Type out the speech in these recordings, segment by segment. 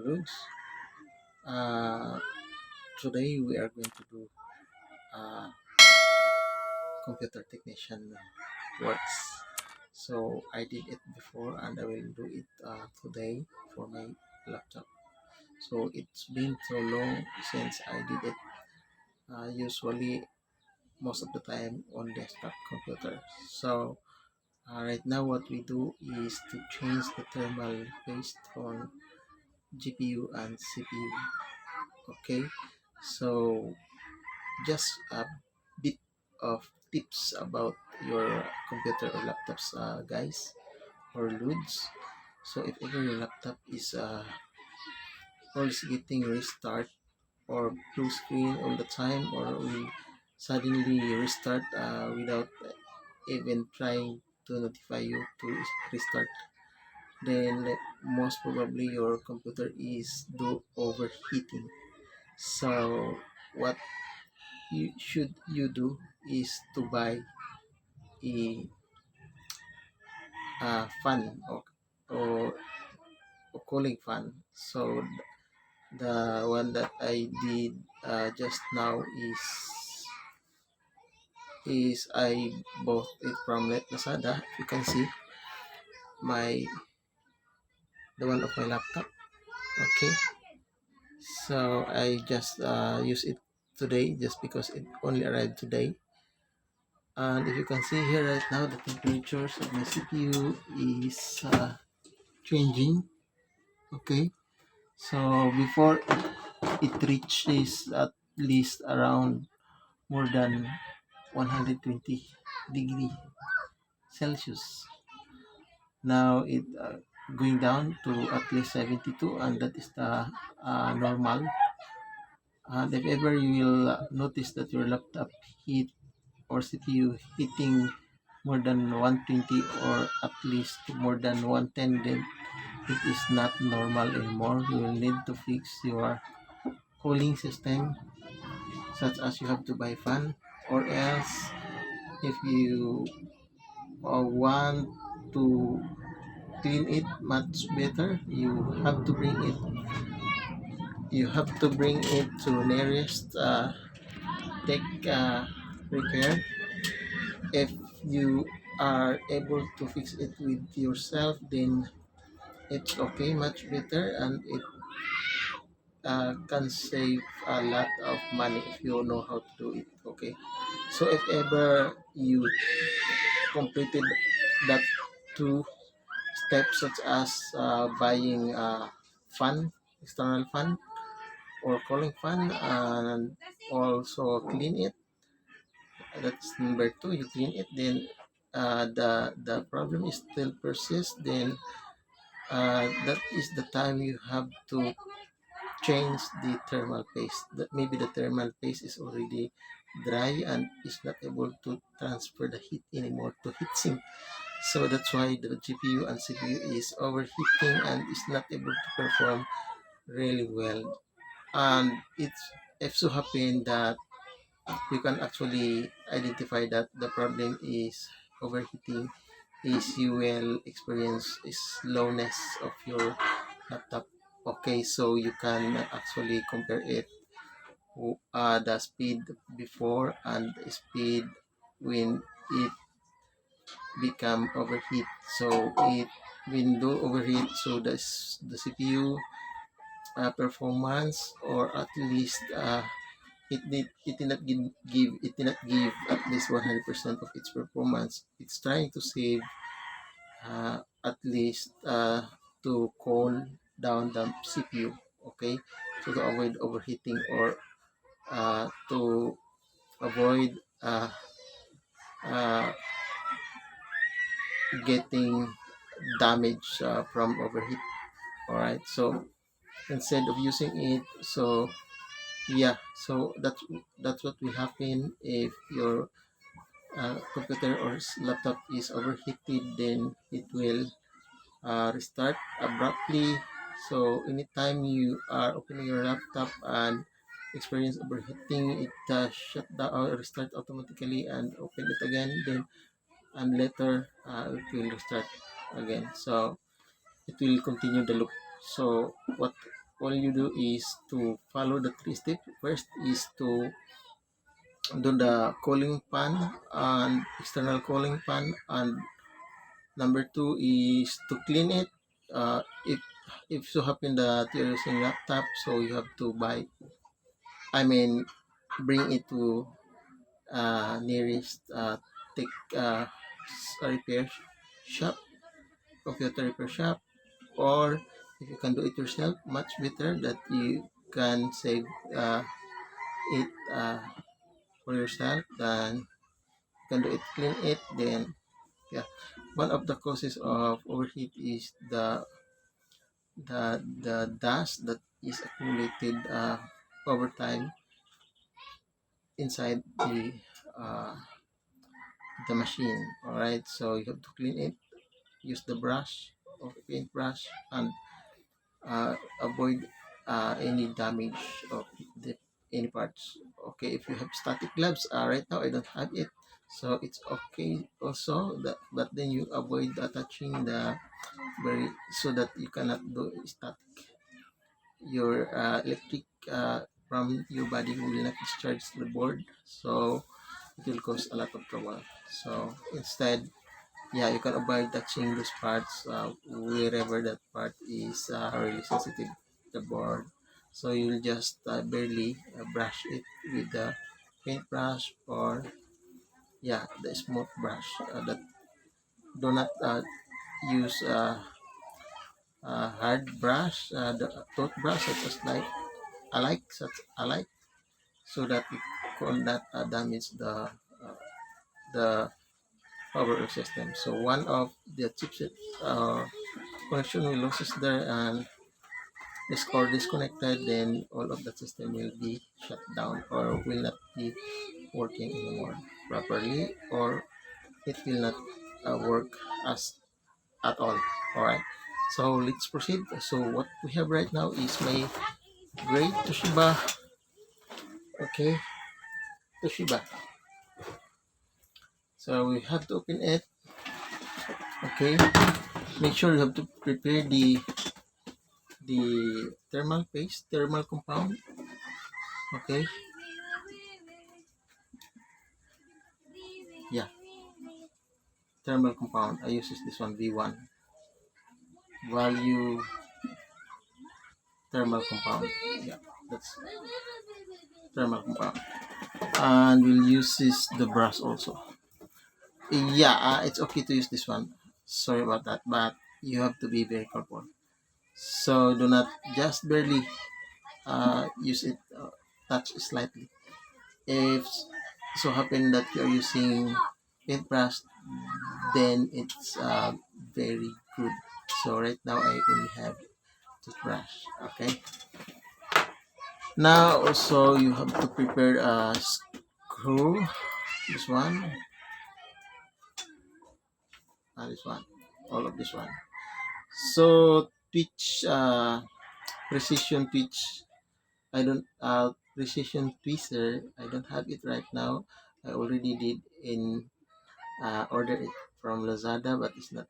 Rudes. Uh, Today we are going to do uh, computer technician works. So I did it before and I will do it today for my laptop. So it's been so long since I did it. Usually most of the time on desktop computer. So right now what we do is to change the thermal based on GPU and CPU. Okay, so just a bit of tips about your computer or laptops, guys, or LUDs. So if ever your laptop is always getting restart or blue screen all the time, or will suddenly restart without even trying to notify you to restart, then most probably your computer is do overheating. So what you do is to buy a fan or a cooling fan. So the one that I did just now is I bought it from Lazada. You can see my the one of my laptop. Okay, so I just use it today just because it only arrived today. And if you can see here right now, the temperatures of my CPU is changing. Okay, so before it reaches at least around more than 120 degree Celsius. Now it going down to at least 72, and that is the normal. And if ever you will notice that your laptop heat or CPU hitting more than 120 or at least more than 110, then it is not normal anymore. You will need to fix your cooling system, such as you have to buy fan, or else if you want to clean it much better, you have to bring it to nearest tech repair. If you are able to fix it with yourself, then it's okay, much better, and it can save a lot of money if you know how to do it. Okay, so if ever you completed that two steps, such as buying fun external fun or calling fun, and also clean it, that's number two, you clean it, then the problem is still persists, then that is the time you have to change the thermal paste. That maybe the thermal paste is already dry and is not able to transfer the heat anymore to heatsink. So that's why the GPU and CPU is overheating and is not able to perform really well. And it's so happen that you can actually identify that the problem is overheating is you will experience a slowness of your laptop. Okay, so you can actually compare it, the speed before and the speed when it become overheat. So it when do overheat, so the CPU performance, or at least it did not give at least 100% of its performance. It's trying to save at least to cool down the CPU. Okay, so to avoid overheating, or to avoid uh, getting damage from overheat. All right, so instead of using it, so yeah, so that's what will happen if your computer or laptop is overheated. Then it will restart abruptly. So anytime you are opening your laptop and experience overheating, it shut down or restart automatically and open it again. Then and later it will restart again. So it will continue the loop. So all you do is to follow the 3 steps. First is to do the cooling pan and external cooling pan, and number 2 is to clean it. If so happen that you're using laptop, so you have to buy, I mean, bring it to nearest tech repair shop, computer repair shop, or if you can do it yourself, much better that you can save it for yourself than you can do it, clean it. Then yeah, one of the causes of overheat is the dust that is accumulated over time inside uh, the machine. All right, so you have to clean it, use the brush or paint brush, and avoid any damage of the any parts. Okay, if you have static gloves, right now I don't have it, so it's okay also that, but then you avoid touching the very, so that you cannot do static. Your electric from your body will not discharge the board, so it will cause a lot of trouble. So instead, yeah, you can avoid touching those parts wherever that part is really sensitive, the board. So you'll just barely brush it with the paintbrush, or yeah, the smooth brush. That do not use hard brush, the toothbrush such as like alike, so that it will not damage the power system. So one of the chipset connection will loses there, and this core disconnected, then all of the system will be shut down or will not be working anymore properly, or it will not work as at all. All right. So let's proceed. So what we have right now is my great Toshiba. Okay, Toshiba. So we have to open it. Okay. Make sure you have to prepare the thermal paste, thermal compound. Okay. Yeah, thermal compound. I use this one, V1 value thermal compound. Yeah, that's thermal compound. And we'll use this the brush also. Yeah, it's okay to use this one. Sorry about that, but you have to be very careful. So do not just barely use it, touch slightly. If so happen that you're using paintbrush, then it's very good. So right now I only have toothbrush. Okay. Now also you have to prepare a screw. This one, and this one, all of this one. So twitch, precision twitch. I don't precision twister. I don't have it right now. I already did in order it from Lazada, but it's not.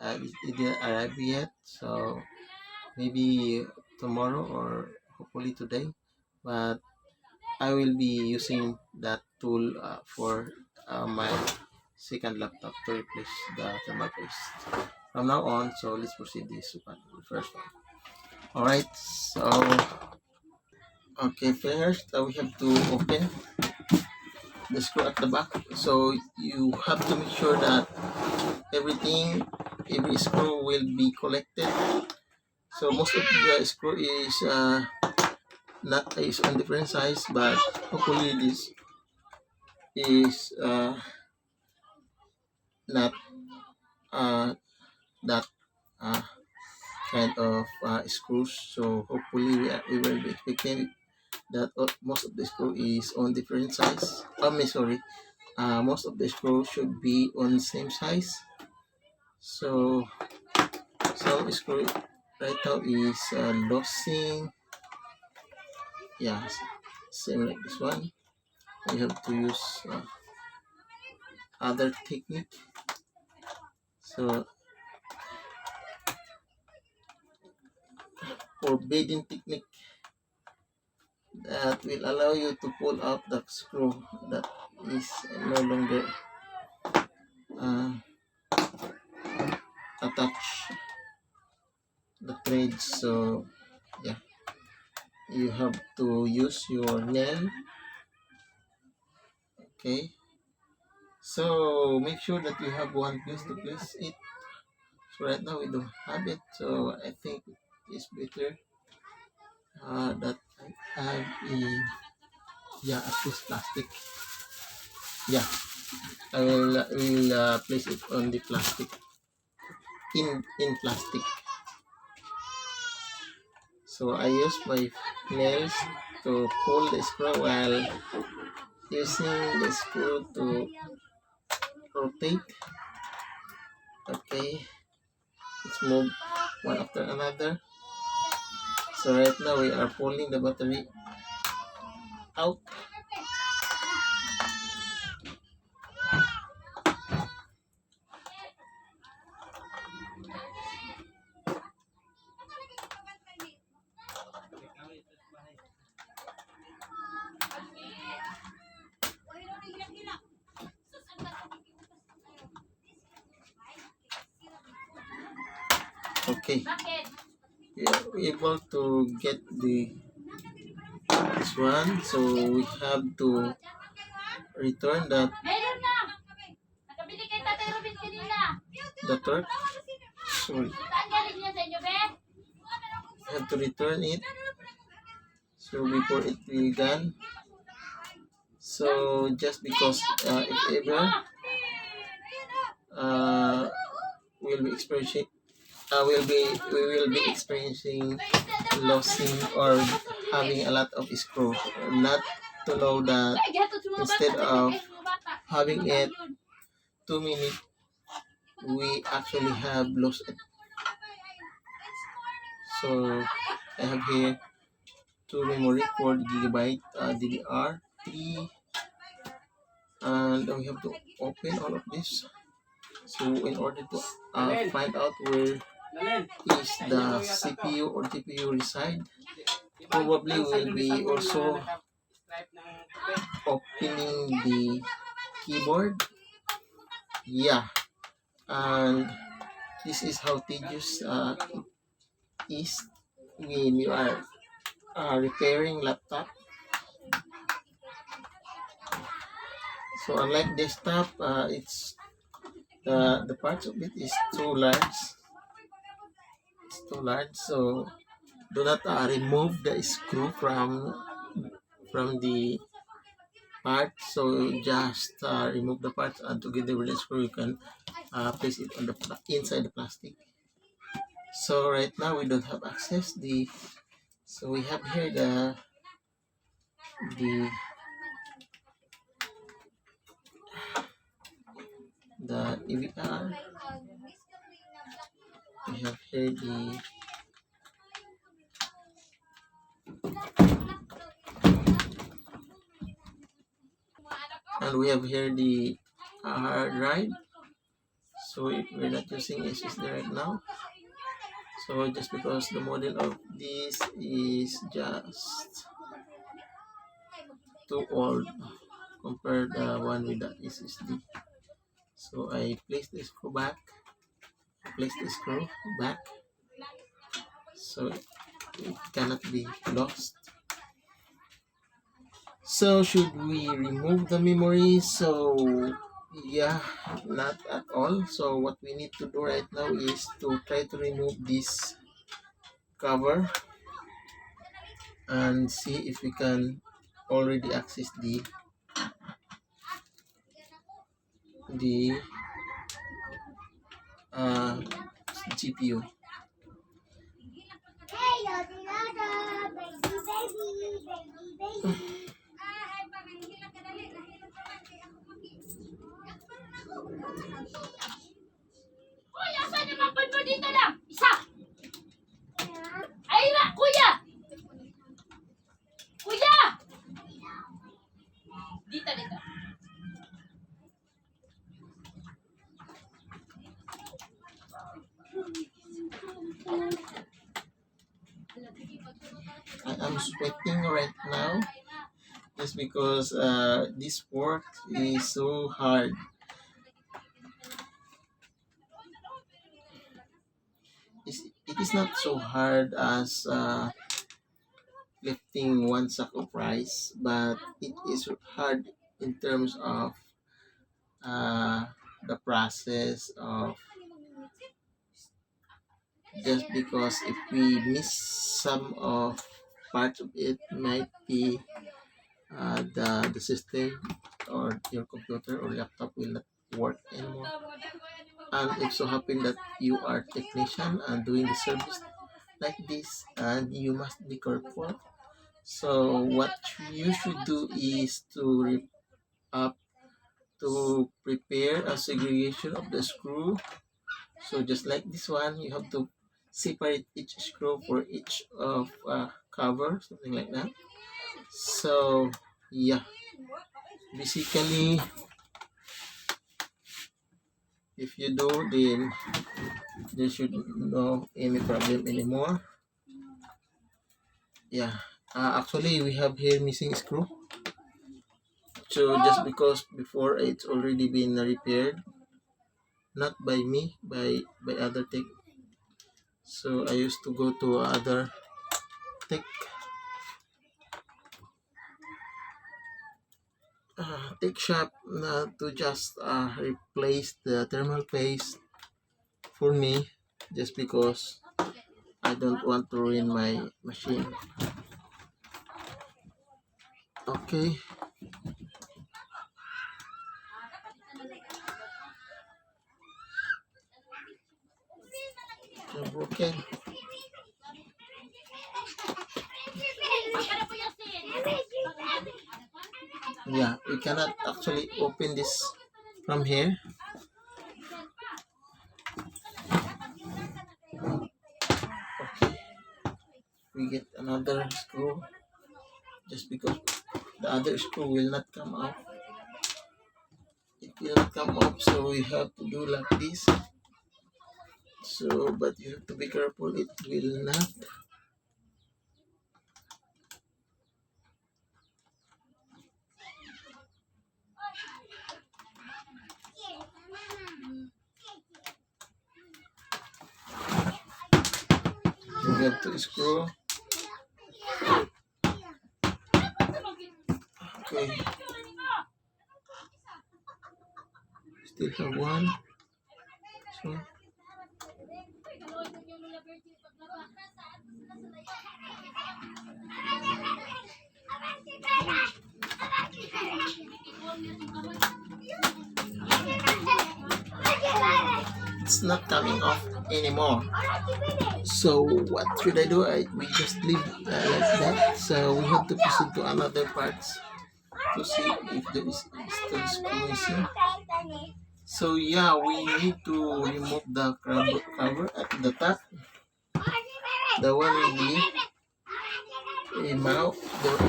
It didn't arrive yet. So maybe tomorrow or hopefully today. But I will be using that tool for my second laptop to replace the thermal paste from now on. So let's proceed this one, the first one. All right. So okay, first we have to open the screw at the back. So you have to make sure that every screw will be collected. So most of the screw is not is on different size, but hopefully this is not that uh, kind of screws. So hopefully we will be expecting that most of the screw is on different size. Sorry, most of the screw should be on same size. So some screw right now is losing. Yeah, same like this one. You have to use other technique. So forbidden technique that will allow you to pull out the screw that is no longer uh, attached the threads. So yeah, you have to use your nail. Okay, so make sure that you have one place to place it. So right now we don't have it, so I think it's better that I have a piece plastic. Yeah, I will place it on the plastic in plastic. So I use my nails to pull the screw while using the screw to rotate. Okay, let's move one after another. So right now we are pulling the battery out. Okay, we are able to get this one, so we have to return the torque. Sorry, have to return it. So before it will gun. So just because if ever uh, we'll be experiencing we will be experiencing losing or having a lot of screw, not to know that instead of having it 2 minutes we actually have lost it. So I have here two memory 4 GB DDR3, and we have to open all of this. So in order to find out where is the CPU or GPU reside, probably will be also opening the keyboard. Yeah, and this is how tedious it is when you are repairing laptop. So unlike desktop, it's the parts of it is too large. It's too large, so do not remove the screw from the part. So just remove the parts, and together with the screw you can place it on the inside the plastic. So right now we don't have access so we have here the EVR. We have here the hard drive. So if we're not using SSD right now, so just because the model of this is just too old compared the one with the SSD. So I place the screw back, so it cannot be lost. So should we remove the memory? So yeah, not at all. So what we need to do right now is to try to remove this cover and see if we can already access the uh, GPU. Kuya, saan yung mapon mo dito lang? Isa! Ay na, kuya! Kuya! Dito. I am sweating right now just because this work is so hard. It is not so hard as lifting one sack of rice, but it is hard in terms of uh, the process of, just because if we miss some of part of it, might be the system or your computer or laptop will not work anymore. And it so happen that you are technician and doing the service like this, and you must be careful. So what you should do is up to prepare a segregation of the screw. So just like this one, you have to separate each screw for each of cover, something like that. So yeah, basically, if you do, then there should no any problem anymore. Yeah, actually we have here missing screw. So just because before it's already been repaired, not by me, by other tech. So I used to go to other tech tech shop to just replace the thermal paste for me, just because I don't want to ruin my machine. Okay, so broken. Yeah, we cannot actually open this from here. Okay, we get another screw, just because the other screw will not come out. It will not come up, so we have to do like this. So, but you have to be careful, it will not. You have to screw. Okay, still have one. So, it's not coming off anymore. So what should I do? We just leave like that. So we have to proceed to another parts to see if there is still screw missing. So yeah, we need to remove the cover at the top, the one with the mouse,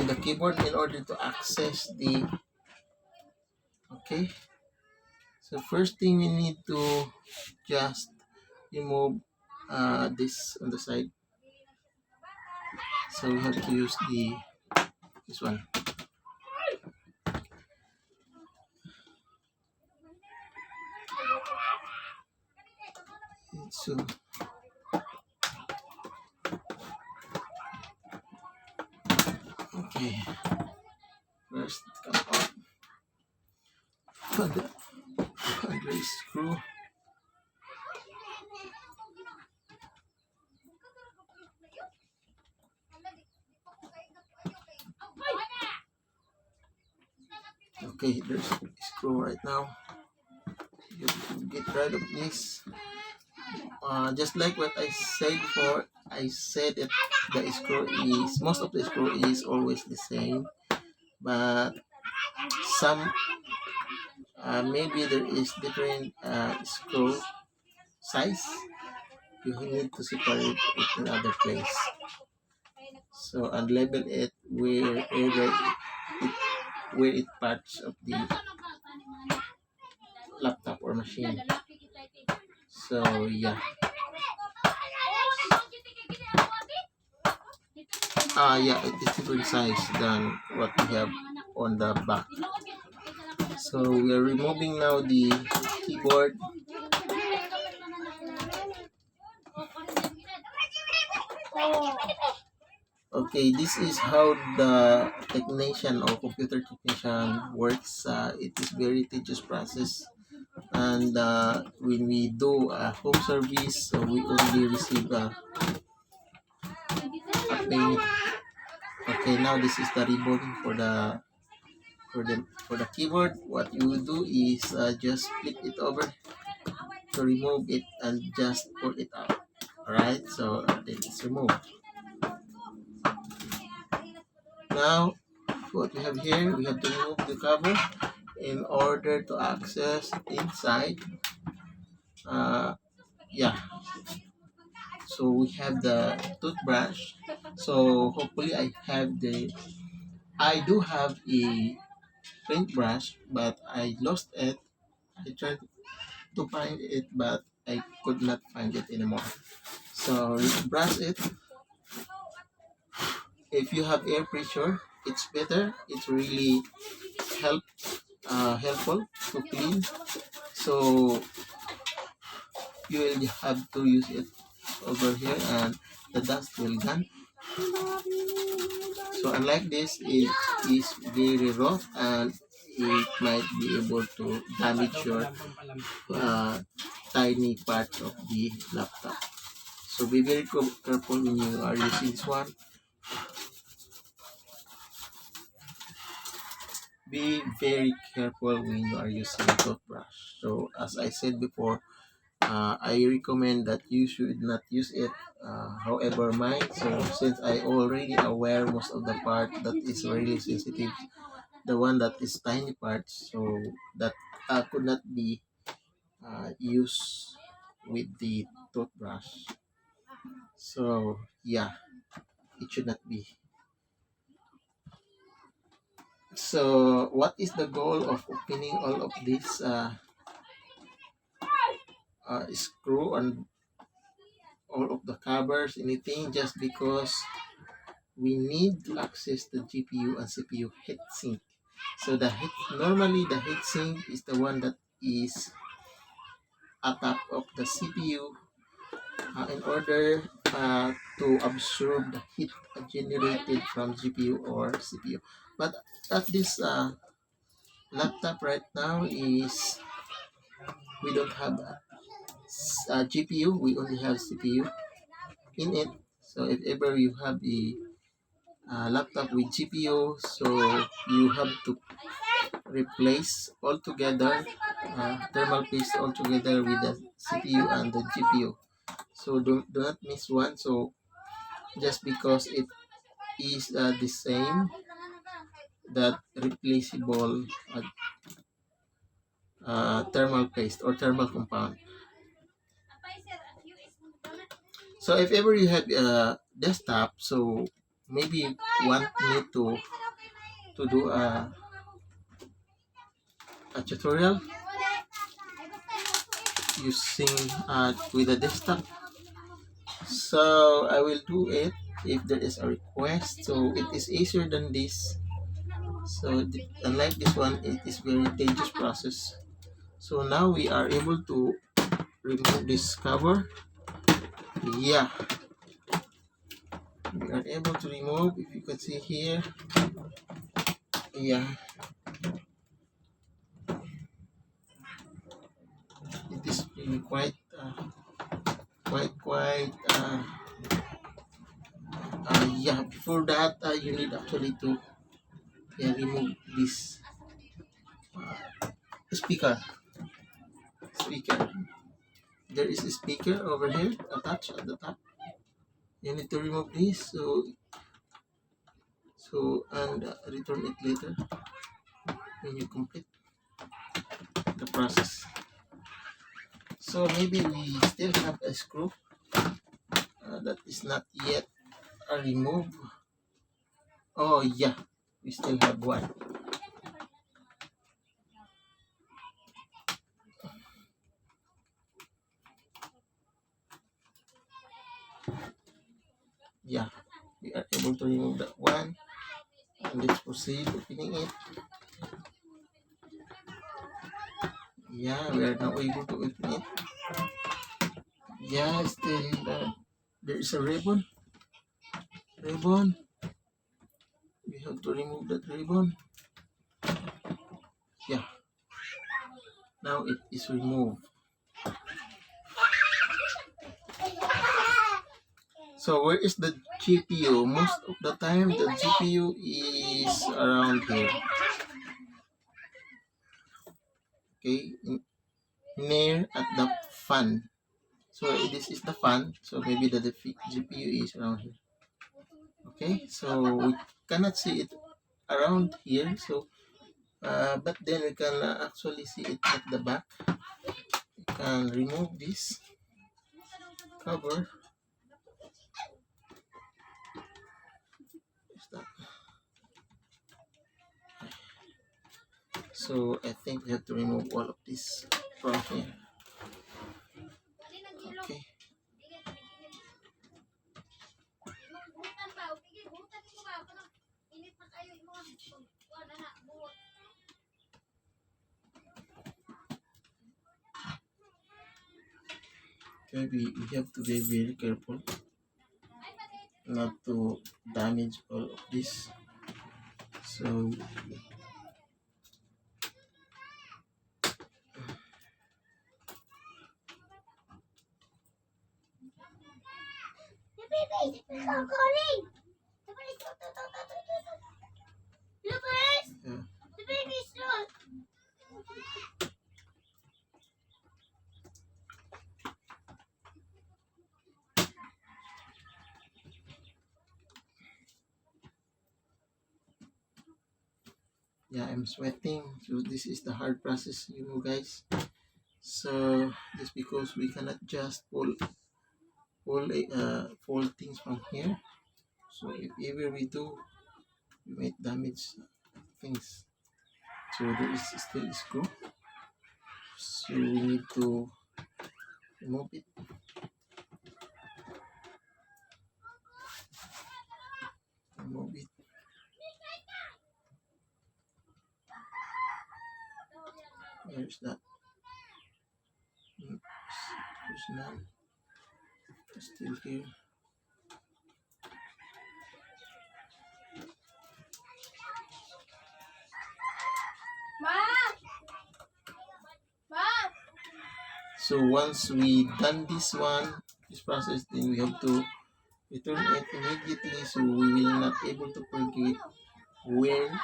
the keyboard, in order to access the. Okay. So first thing we need to just remove this on the side. So we have to use this one. So okay, first come out the screw. Okay, there's a screw right now. You have to get rid of this. Just like what I said before, I said that the screw is, most of the screw is always the same, but some maybe there is different screw size. You need to separate it in other place. So and label it where it parts of the laptop or machine. So yeah. Yeah, it is different size than what we have on the back. So we are removing now the keyboard. Okay, this is how the technician or computer technician works. It is very tedious process, and when we do a home service, so we only receive a pay. Okay, now this is the ribbon for the keyboard. What you will do is just flip it over to remove it and just pull it out. Alright, so then it's removed. Now, what we have here, we have to remove the cover in order to access inside. Uh, yeah, so we have the toothbrush. So hopefully I do have a paintbrush, but I lost it. I tried to find it, but I could not find it anymore. So brush it. If you have air pressure, it's better. It's really help helpful to clean. So you will have to use it over here, and the dust will gone. So unlike this, it is very rough and it might be able to damage your tiny part of the laptop. So be very careful when you are using this one. Be very careful when you are using toothbrush. So as I said before, I recommend that you should not use it. However, mine. So since I already aware most of the part that is really sensitive, the one that is tiny parts, so that could not be used with the toothbrush. So yeah, it should not be. So what is the goal of opening all of this screw on all of the covers, anything, just because we need to access the GPU and CPU heatsink. So normally the heatsink is the one that is atop of the CPU in order to absorb the heat generated from GPU or CPU. But at this laptop right now is we don't have a GPU, we only have CPU in it. So if ever you have a laptop with GPU, so you have to replace altogether thermal paste altogether with the CPU and the GPU. So do not miss one. So just because it is the same, that replaceable thermal paste or thermal compound. So if ever you have a desktop, so maybe want me to do a tutorial using with a desktop. So I will do it if there is a request. So it is easier than this. So unlike this one, it is very tedious process. So now we are able to remove this cover. Yeah, we are able to remove. If you can see here, yeah, it is really quite yeah. Before that, you need actually to remove this speaker. Speaker. There is a speaker over here attached at the top. You need to remove this. So and return it later when you complete the process. So maybe we still have a screw that is not yet removed. Oh yeah, we still have one. Yeah, we are able to remove that one. And let's proceed opening it. Yeah, we are now able to open it. Yeah, still there is a ribbon. Ribbon. We have to remove that ribbon. Yeah. Now it is removed. So where is the GPU? Most of the time the GPU is around here. Okay, near at the fan. So this is the fan. So maybe the GPU is around here. Okay, so we cannot see it around here. So but then we can actually see it at the back. We can remove this cover. So I think we have to remove all of this from here. Okay. Okay, we have to be very careful not to damage all of this. So yeah. Yeah, I'm sweating. So this is the hard process, guys. So just because we cannot just pull things from here. So if ever we do, we might damage things. So there is still a screw. So we need to remove it. Remove it. Where's that? There's none. It's still here. So once we done this process, then we have to return it immediately, so we will not able to forget where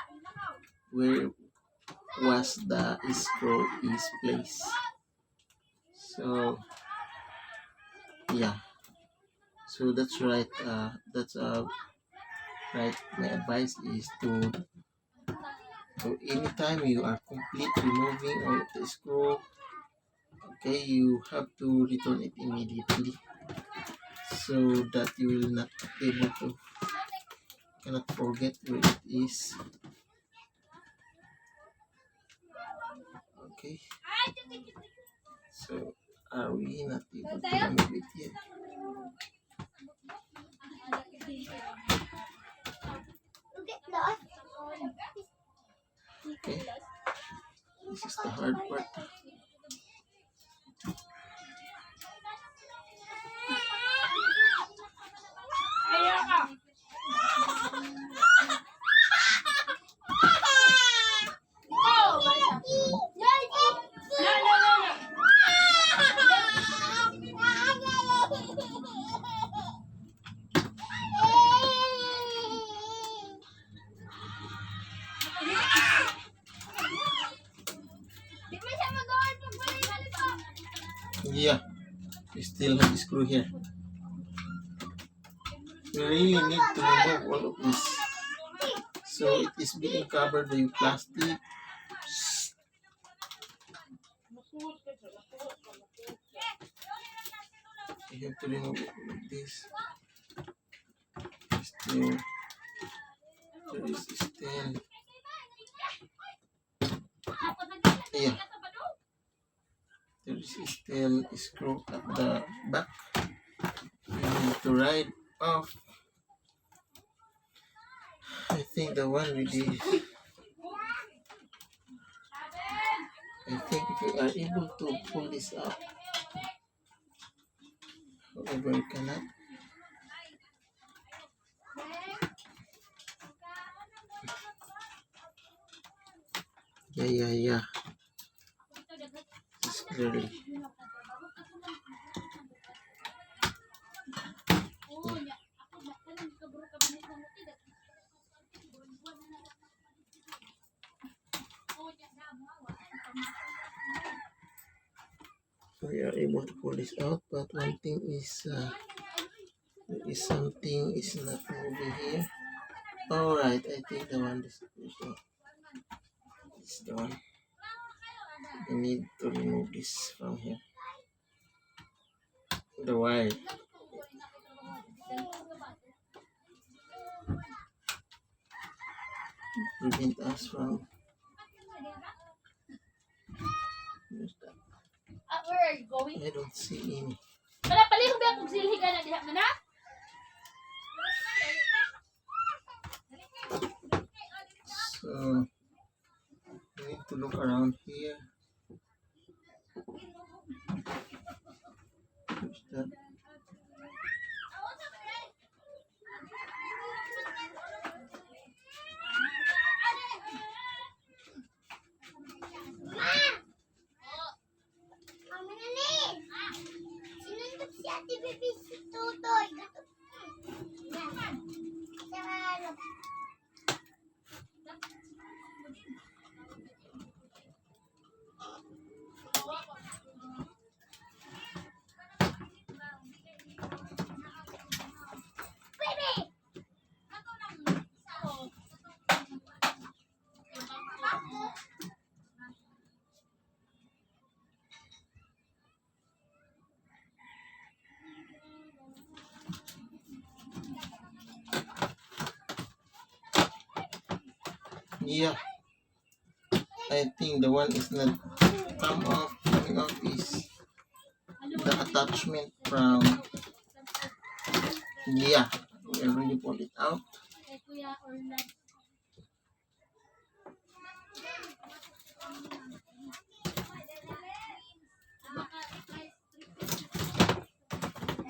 was the screw is placed. So yeah, so that's right. That's right. My advice is to anytime you are complete removing all of the screw, okay, you have to return it immediately, so that you will not able to cannot forget where it is. Okay, so are we not able to remove it yet? Okay, this is the hard part. Yeah, we still have the screw here. We really need to remove all of this. So it is being covered by plastic. You have to remove all of this. Still, there is still. Yeah. There is still a screw at the back. We need to ride off I think the one with the, I think if you are able to pull this up, however you cannot. Yeah. It's clearly. We are able to pull this out, but one thing is, there is something is not moving here. Alright, I think the one is the one. I need to remove this from here. The wire. Prevent us from. Where's that? Where are you going? I don't see any. Wala palihog ba kung silhi ka na diha na na? So we need to look around here. Where's that? Yeah, I think the one is not coming off is the attachment from, yeah, we already pulled it out.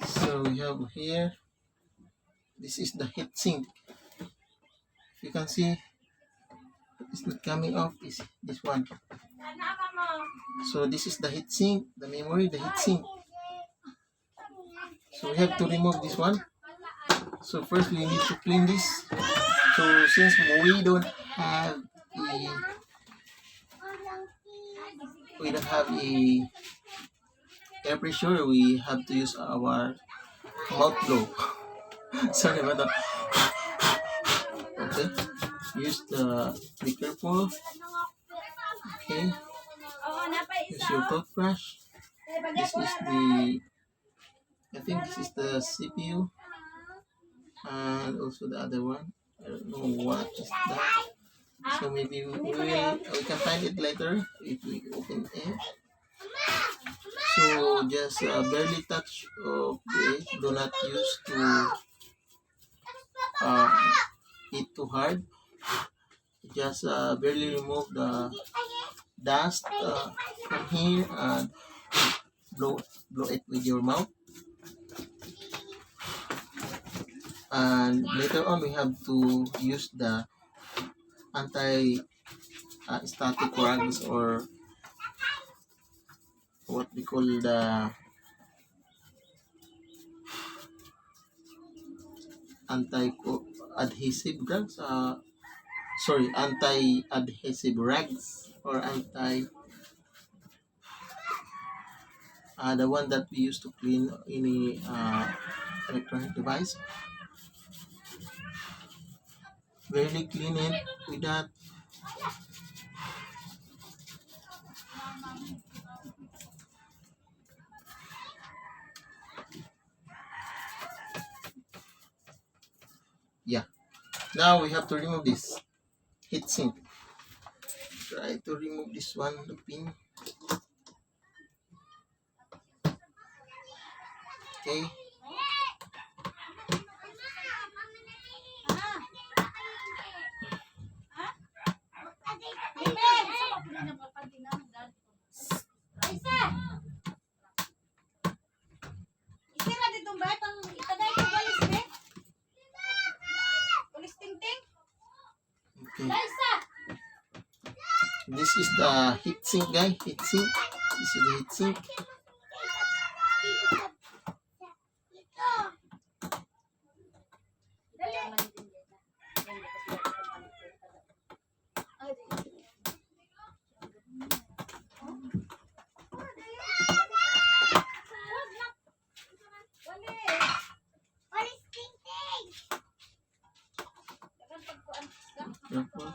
So we have here, this is the heatsink. If you can see, it's not coming off, is this one. So this is the heatsink, the memory, the heatsink. So we have to remove this one. So first we need to clean this. So since we don't have a air pressure, we have to use our mouth blow. Sorry about that. Okay, use be careful. Okay, use your toothbrush. This is I think this is the CPU, and also the other one. I don't know what is that. So maybe we can find it later if we open it. So just barely touch of it. Do not use to it too hard. Just barely remove the dust from here and blow it with your mouth. And later on we have to use the anti-static rags, or what we call the anti-adhesive rags, anti-adhesive rags, or the one that we use to clean any electronic device. Barely clean it with that. Yeah. Now we have to remove this heatsink. Try to remove this one, the pin. Okay. Liza! This is the heatsink, guys. Heatsink. This is the heatsink. Careful.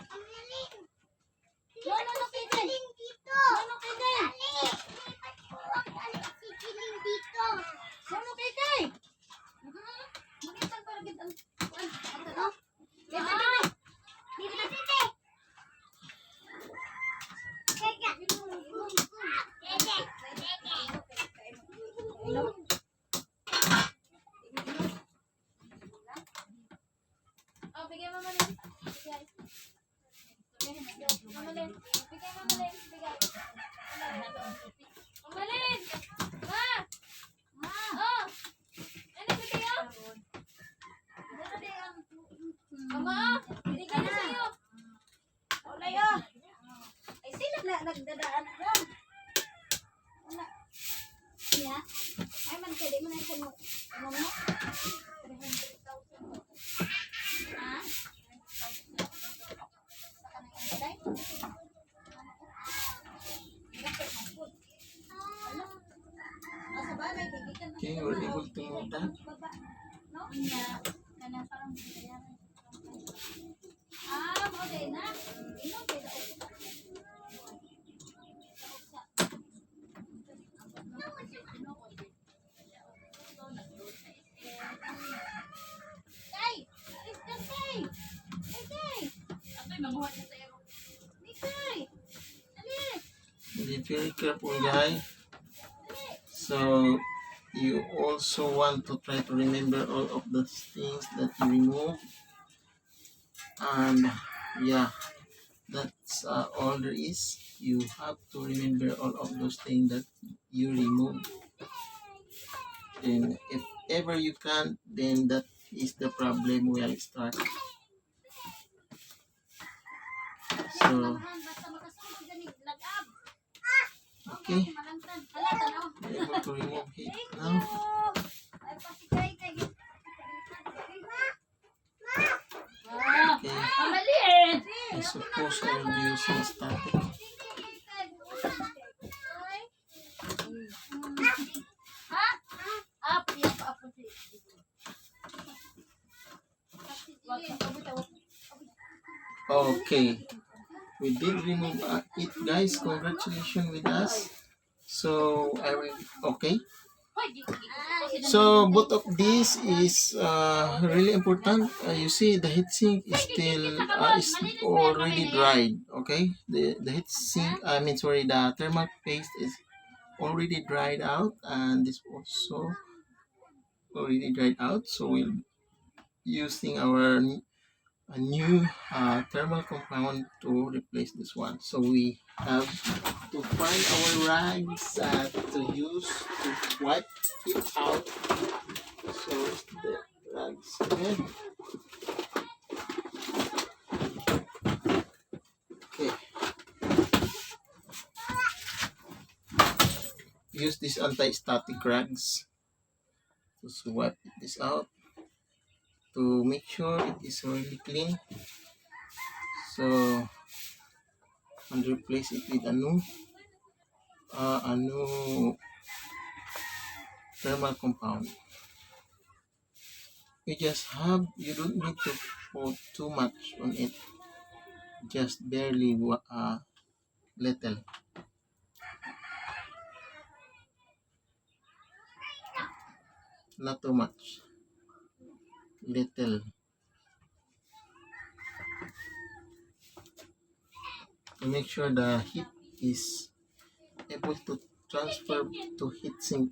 Bigay mo muna. Bigay. Mamalin. Bigay mamalin. Bigay. Mamalin! Ma! Oh! Ano bigay oh? Mama oh! Bigay na sa'yo. Ulay oh. Ay sino na nagdadaan doon? Wala. Siya? Ay man kaya di mo na siya mo. Ano mo? 300,000. Ha? Sa kanang kulay? Sa bagay, gigikan Okay, we're able to move that. no? Nya, kana parang bayaran. Ah, mo din na. Ino kay daw. Kay, alis ka kay. Kay. Atoy mabuhat na tayo. Kay. Alis. Be very careful, guys. So you also want to try to remember all of the things that you remove, and yeah, that's all there is. You have to remember all of those things that you remove, and if ever you can't, then that is the problem will start. So Basta makasunod ka ni lagab. okay, Malangtan. Hala tanaw. we're able to remove it Thank now. you. Ay pasikay kay Okay, Mamalin! I suppose I will be using static. Ha? Api apa apa sih? Okay, we did remove it, guys. Congratulations with us. So I will okay. So both of these is really important. You see, the heatsink is already dried. Okay, the heatsink. I mean, sorry, the thermal paste is already dried out, and this also already dried out. So we'll using our a new thermal compound to replace this one. So we have to find our rags to use to wipe it out. So the rags again. Okay. Use this anti-static rags to wipe this out to make sure it is really clean. So and replace it with a new thermal compound. You don't need to put too much on it, just barely little. Not too much, little, to make sure the heat is able to transfer to heatsink.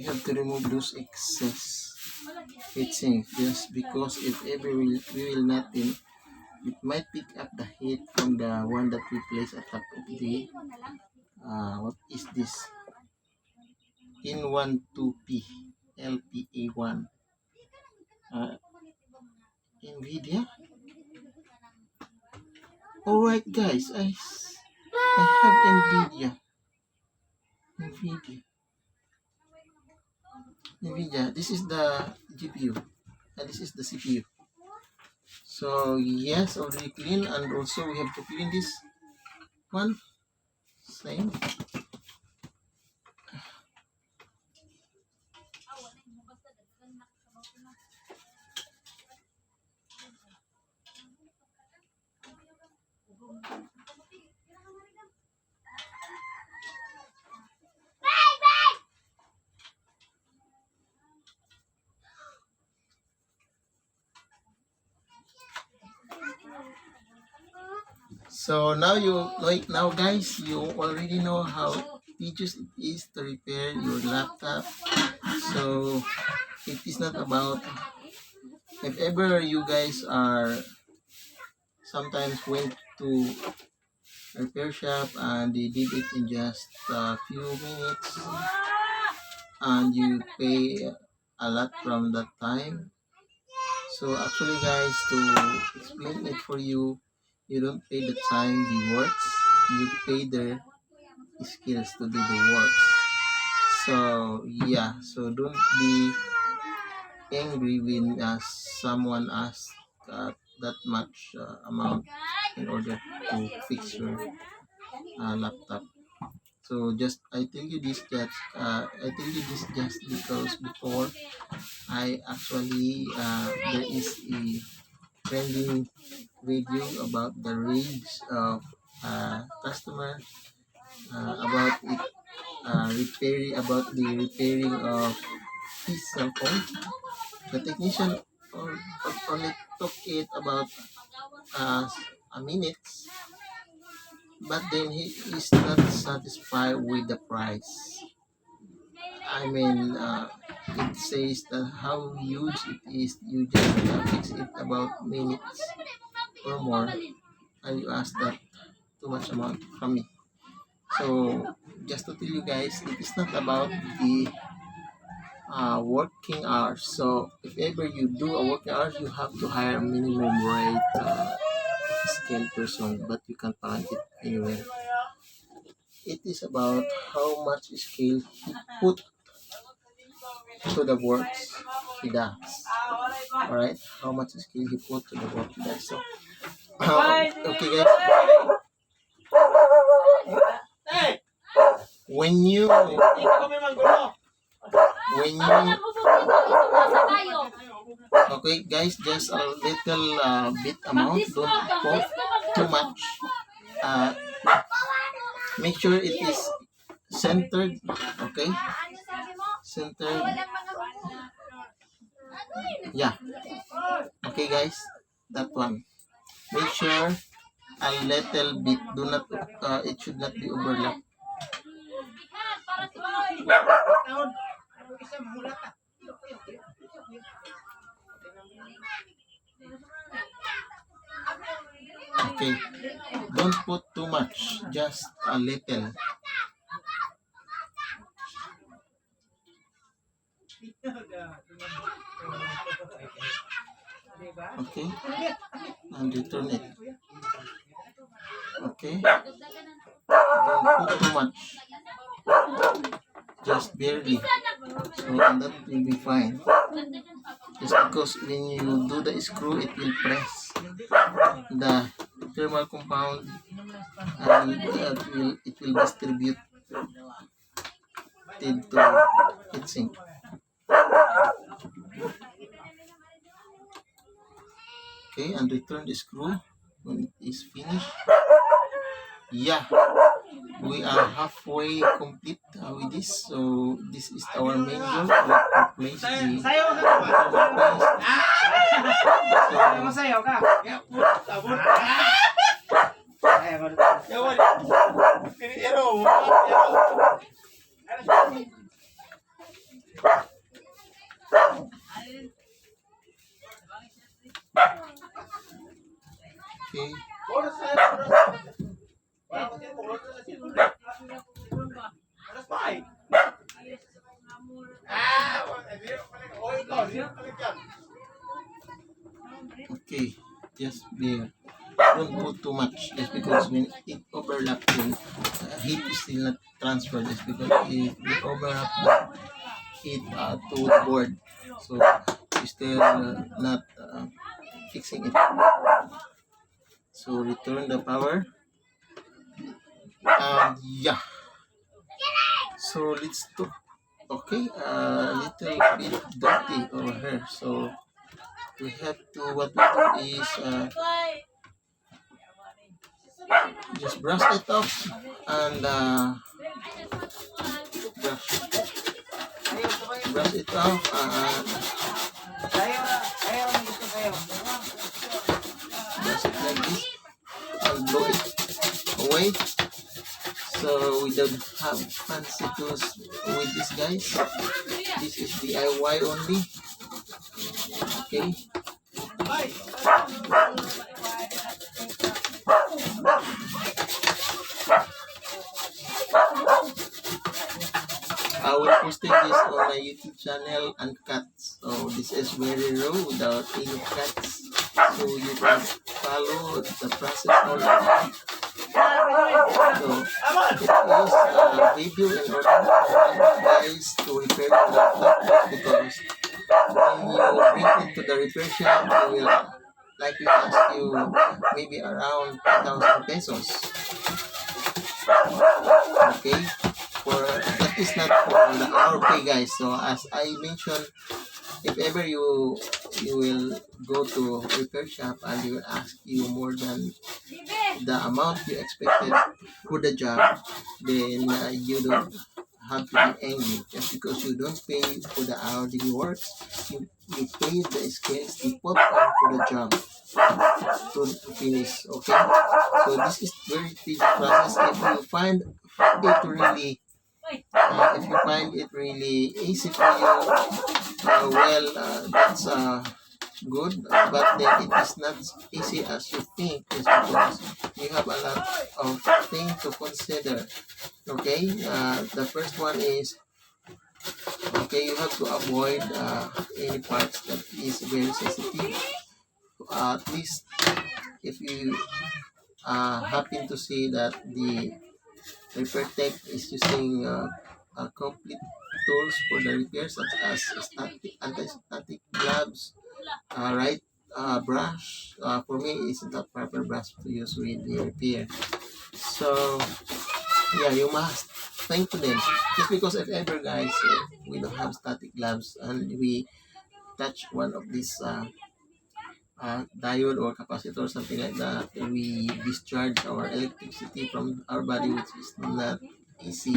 we have to remove those excess heatsink, just because if ever we will not in, it might pick up the heat from the one that we place at top of the what is this, in12P LPA1 NVIDIA. Alright guys, I have NVIDIA. This is the GPU and this is the CPU. So yes, already clean, and also we have to clean this one. Same. So now guys, you already know how tedious it is to repair your laptop. So it is not about, if ever you guys are sometimes went to repair shop and they did it in just a few minutes and you pay a lot from that time. So actually guys, to explain it for you, you don't pay the time the works, you pay the skills to do the works. So yeah, so don't be angry when someone asks that much amount in order to fix your laptop. So just I tell you this just because before I actually there is a trending video about the rage of customer about it repairing of his cell phone. The technician only took it about a minute, but then he is not satisfied with the price. I mean, it says that how huge it is, you just fix it about minutes or more, and you ask that too much amount from me. So just to tell you guys, it is not about the working hours. So if ever you do a working hours, you have to hire a minimum rate skilled person, but you can't find it anywhere. It is about how much skill he put to the works he does. Alright, how much skill he put to the work he does. So, okay guys, when you okay guys, just a little bit amount, don't put too much. Make sure it is centered, okay, centered, yeah, okay guys, that one. Make sure a little bit, do not it should not be overlapped. Okay, don't put too much, just a little. Okay, and return it. Okay, don't put too much, just barely, so and that will be fine. Just because when you do the screw, it will press the thermal compound and it will distribute to heatsink. Okay, and return the screw when it is finished. Yeah, we are halfway complete with this. So this is our main goal to replace the Okay. Okay. Just there. Don't put too much just because when it overlaps, heat is still not transferred just because it will overlap the heat to the board. So you still not fixing it. So return the power. Yeah. So let's do. Okay. Little bit dirty over here. So we have to what we do is just brush it off and brush brush it off brush it like this and blow it away. So we don't have fancy tools with this, guys. This is DIY only. Okay. I will posting this on my YouTube channel, uncut. So this is very raw without any cuts. So you can follow the process already. So it is a video in order for guys to repair the laptop because when you bring it to the repair shop, they will likely ask you maybe around 2,000 pesos. Okay, for that is not for the hour pay, guys. So as I mentioned, if ever you will go to repair shop and they will ask you more than the amount you expected for the job, then you don't have to be angry just because you don't pay for the hourly works. You pay the skills you put on for the job to finish. Okay, so this is very tedious process. If you find it really easy for you, that's good, but then it is not easy as you think, just because you have a lot of things to consider. Okay, the first one is, okay, you have to avoid any parts that is very sensitive. At least if you happen to see that the repair tech is using complete tools for the repair, such as anti-static gloves, right brush. For me, it's not proper brush to use with the repair. So yeah, you must thank to them. Just because if ever, guys, we don't have static gloves and we touch one of these diode or capacitor, something like that, we discharge our electricity from our body, which is not easy.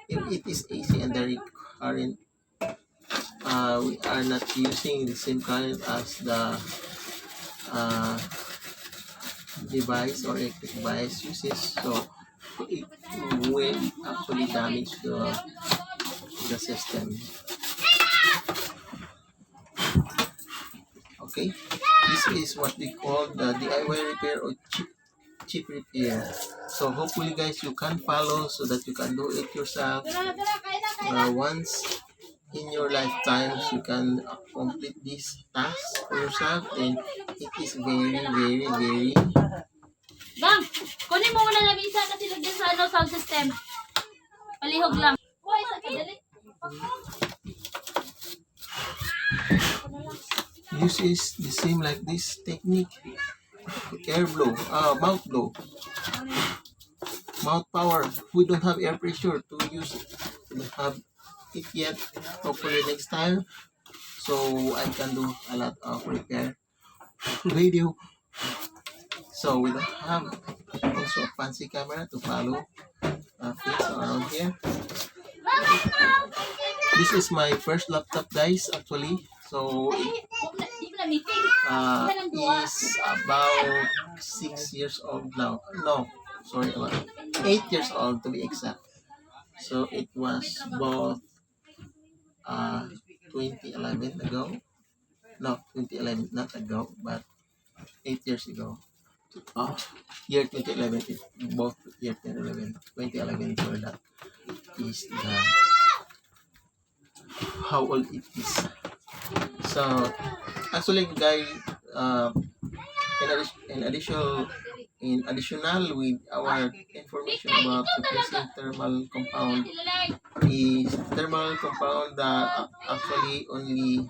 If it is easy and the current, we are not using the same current as the uh, device or electric device uses, so it will actually damage the system. Okay, this is what we call the DIY repair or cheap repair. So hopefully, guys, you can follow so that you can do it yourself. Once in your lifetimes you can complete this task for yourself, then it is very Bang, kunin mo muna lamisa kasi lagyan sa sound system. Palihog lang. Hoy, sakit. This is the same like this technique, air blow, mouth power. We don't have air pressure to use it. We don't have it yet. Hopefully next time, so I can do a lot of repair video. So we don't have also a fancy camera to follow things around here. This is my first laptop, guys, actually. So it is about 6 years old now. No, sorry, about 8 years old to be exact. So it was both 2011 ago. No, 2011, not ago, but 8 years ago. uh, year 2011, both year 2011 for that is the how old it is. So actually guys, in addition in additional with our information about replacing thermal compound that actually only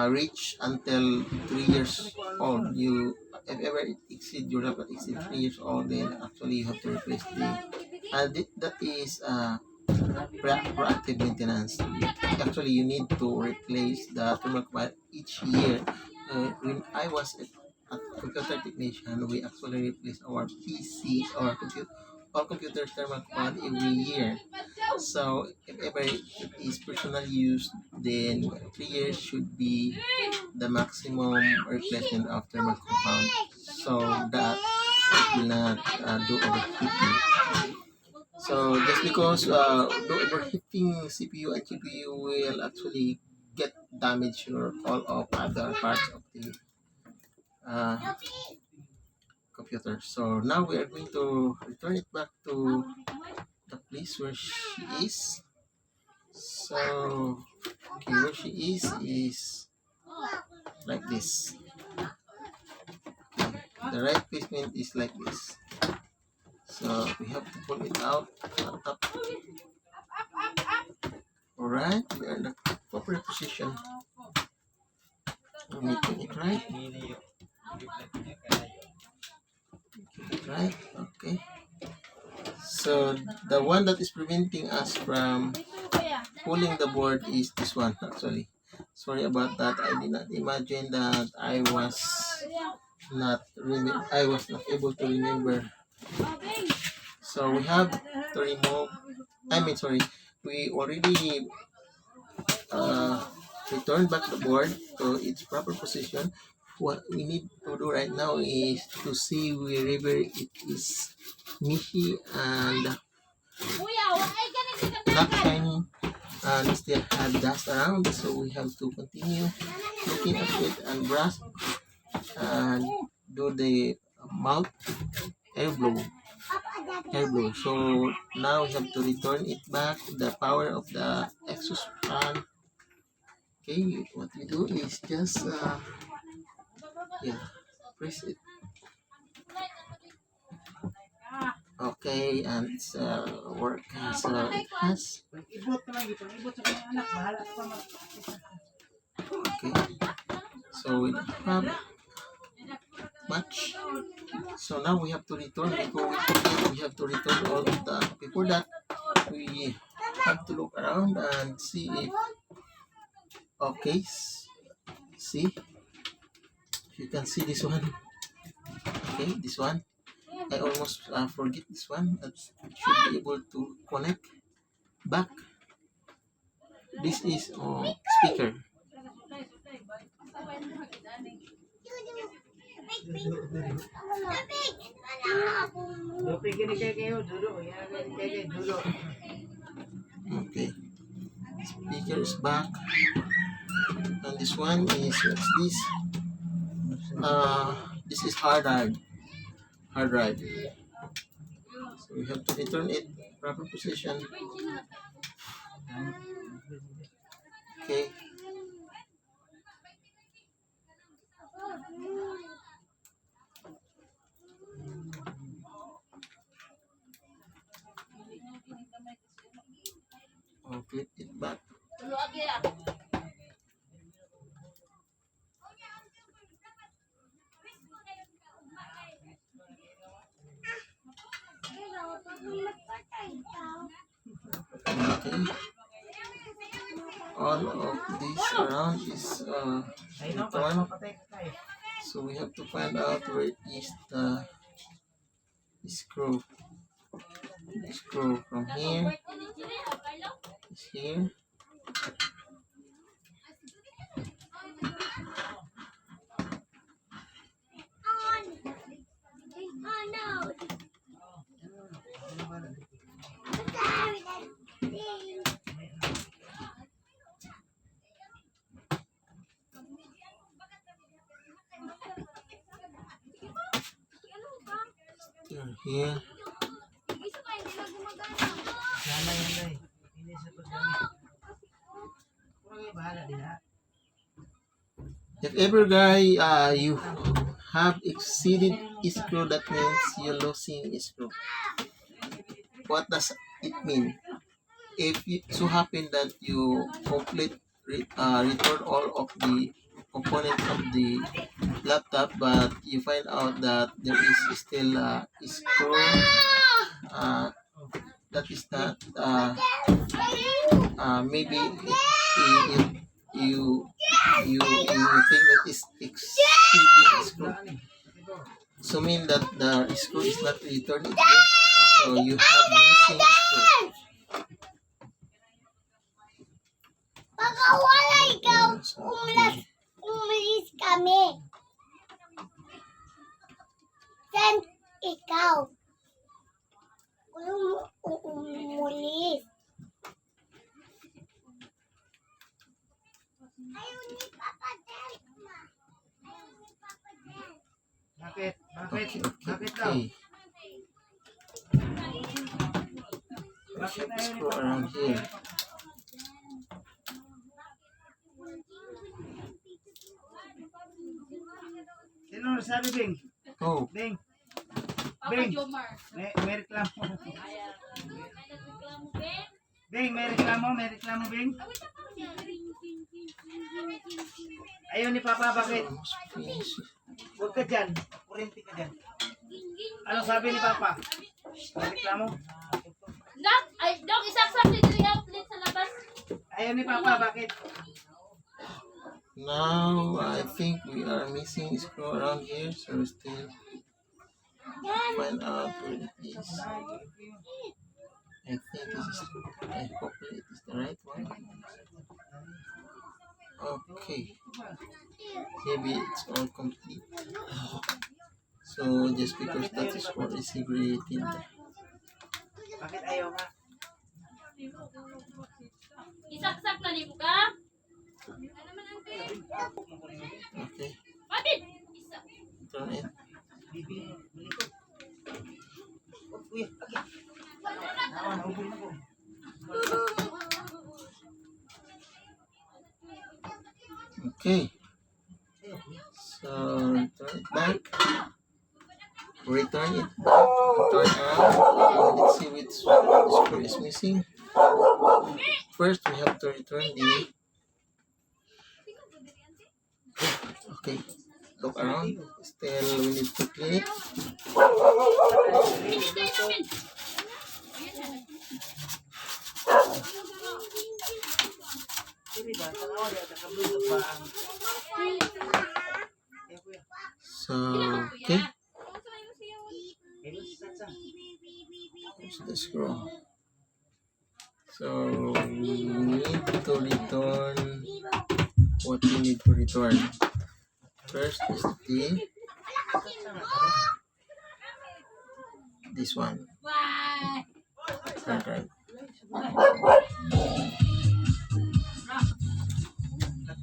reach until 3 years old. You if ever it exceed your level exceed 3 years old, then actually you have to replace the that is proactive maintenance. Actually, you need to replace the thermal coil each year. When I was at computer technician, we actually replace our PC or all computer thermal coil every year. So if ever it is personal use, then 3 years should be the maximum replacement of thermal compound, so that it will not do overheating. So just because the overheating CPU and GPU will actually get damaged or all of other parts of the uh, computer. So now we are going to return it back to the place where she is. So okay, where she is like this. The right placement is like this. So we have to pull it out on top. Alright, we are in the proper position. Making it right. Right, okay. So the one that is preventing us from pulling the board is this one actually. Sorry about that. I did not imagine that I was not able to remember. So we have to remove. Sorry. We already return back the board to its proper position. What we need to do right now is to see wherever it is mishy and not shiny and still have dust around, so we have to continue looking at it and brush and do the mouth air blow. So now we have to return it back the power of the exhaust fan. Okay, what we do is just press it. Okay, and it's working. So it has. Okay, so we don't have much. So now we have to return. We have to return all of the. Before that, we have to look around and see if. Okay, see. You can see this one. Okay, this one. I almost forget this one. That should be able to connect back. This is speaker. Okay, speaker is back, and this one is what's this? This is hard drive. So we have to return it proper position. Okay. I'll clip it back. Okay. All of this around is return. So we have to find out where is the screw. The screw from here is here. here. Isa pa, hindi na gumagana. Sana yun na eh. Hindi sa paggamit. Kurang yung bahala din ha. If ever guy you have exceeded screw, that means you're losing screw. What does it mean? If it so happen that you return all of the components of the laptop, but you find out that there is still a screw that is not maybe you think that is exceeding screw, so mean that the screw is not returned yet, so you have missing screw. Baka wala ikaw, umalis kami. Then, ikaw. Umulis. Ayaw ni Papa Dan. Ayaw ni Papa Dan. Bakit? Bakit? Okay, Bakit daw? okay. Bakit ayaw ni Screw Papa? around here. Sino sabi, Bing? Oh, Bing, Papa Bing. Jomar. may reklamo. Ayan. May nagreklamo, Ben. Bing, may reklamo, Bing. Ayaw ni Papa, bakit? almost finished. Huwag ka dyan. Kurente ka dyan. Ano sabi ni Papa? May reklamo? Nak, ay, dong, isaksak dito yung outlet sa labas. Ayaw ni Papa, bakit? Now I think we are missing screw around here, so we still find out where it is. I think this is, I hopefully it is the right one. Okay, maybe it's all complete. So just because that is what is segregated. Bakit ayaw ka? Isaksak na niyo ka. Okay, Mabit! Isa. turn it. Bibi, malikot. Oh, kuya, okay. Nawan, hubog na ko. Okay, so turn it back. Return it back. Turn around. Let's see which screw is missing. First, we have to return the. Okay, look around. Still, we need to clean it. Hindi tayo namin. Sini ba? Tanawa niya, nakablutot ba ang... Eh, kuya. So, okay, Eh, satsa. here's the screw. So, we need to return what we need to return. First is this one. Why? Right.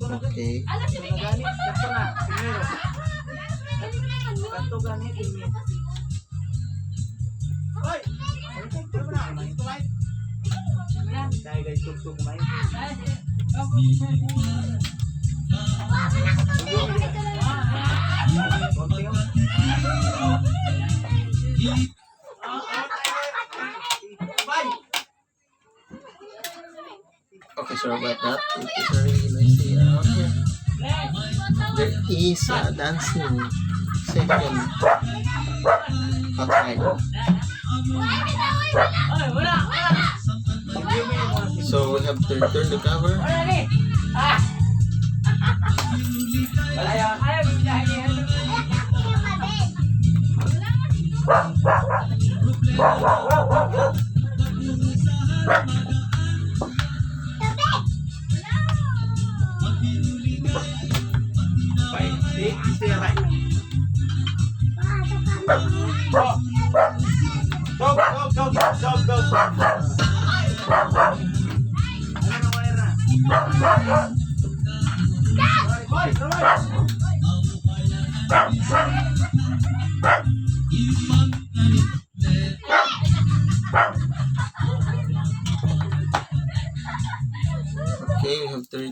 Okay. Alam si Bigay. Ganit, kanto na. Primero. Kanto ganit, tingin. Hoy! Ito mo na. Ito ay. Dahil guys, tugtog mo Okay, sorry about that. It is very noisy around here. There is a dancing section outside. So we have to return the cover.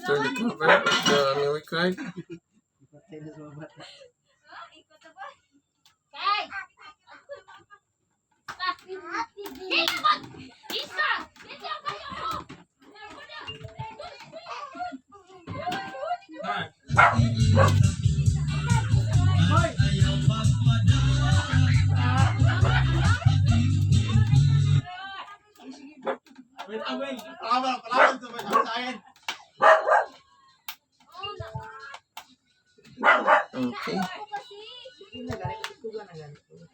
turn the cover of the memory card. Patay na sa mga bata. Ikot na ba? Kay! Ikot! Isa! Isa kayo! Wait, wait. Palawan to sa akin. Okay. Ako kasi. Hindi na ganit ko na ganit. Okay.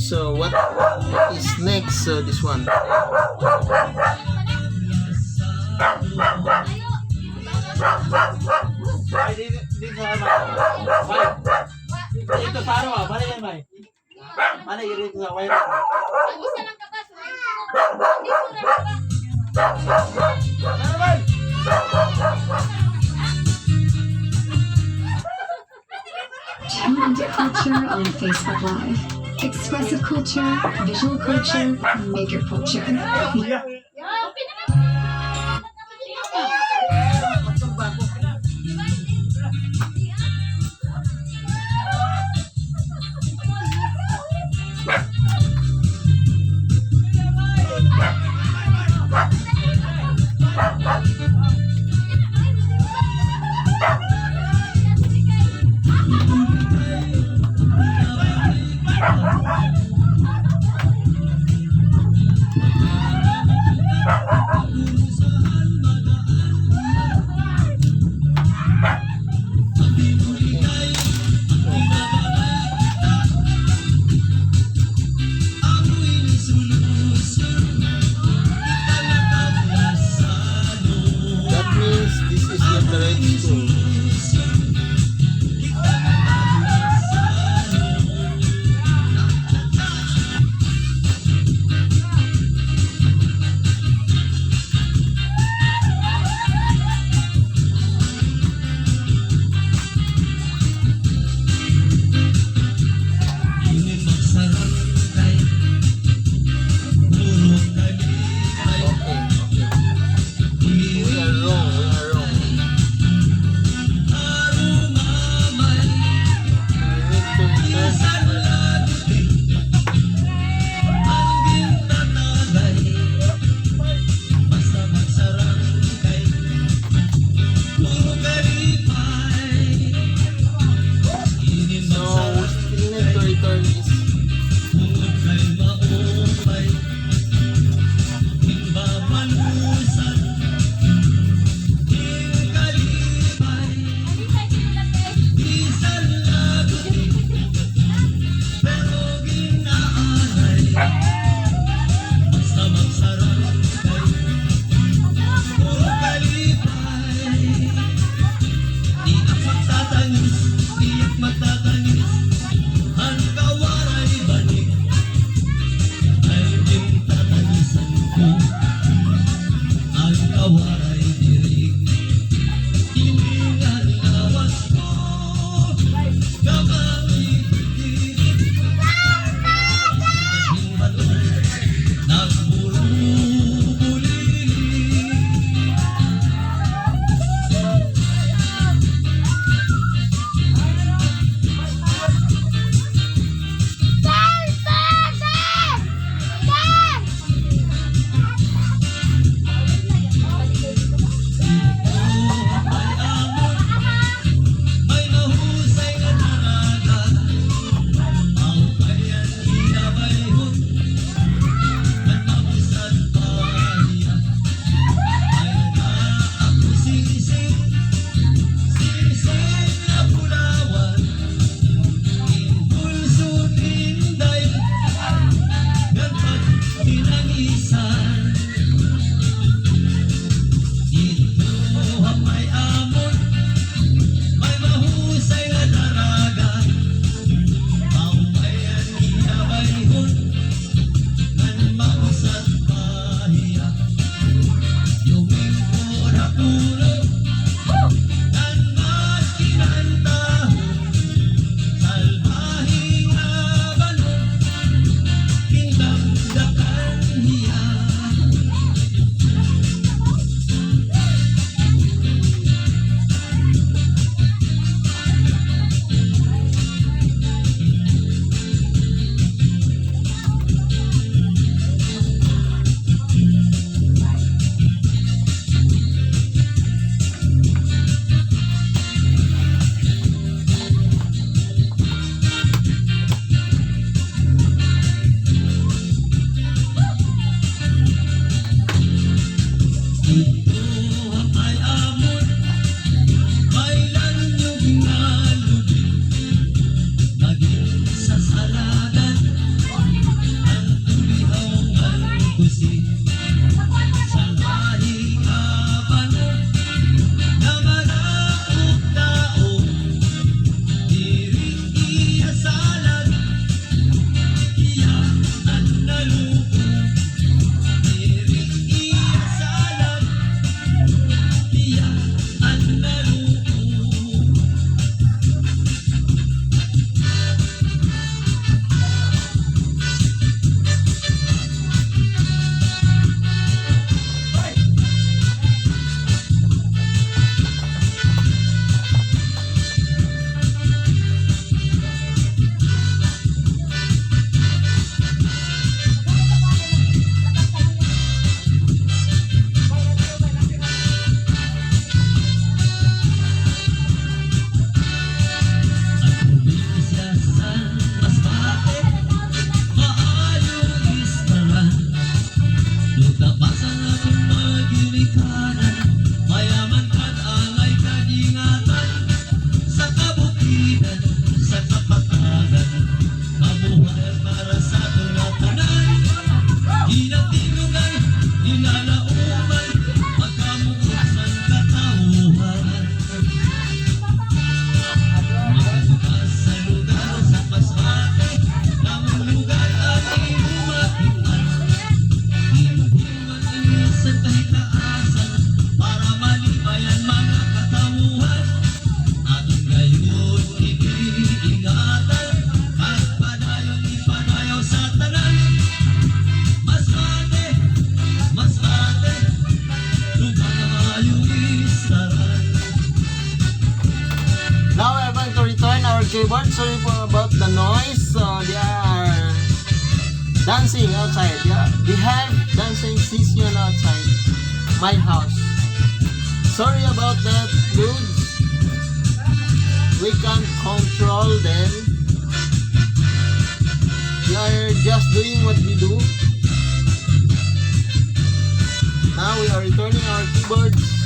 So what is next? So this one. Ay, dito sa ano. May. Dito sa ano, bali yan, may. Mana yung dito sa wire. Ang isa lang kabas. Ano ba? Challenge culture on Facebook Live. Expressive culture, visual culture, maker culture. Kuya. Open naman. Matong bako. keyboard. Sorry for about the noise. So they are dancing outside. Yeah, they have dancing session outside my house. Sorry about that, dudes. We can't control them. We are just doing what we do. Now we are returning our keyboards.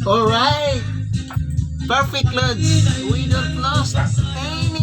Alright, perfect, lads. We don't lost any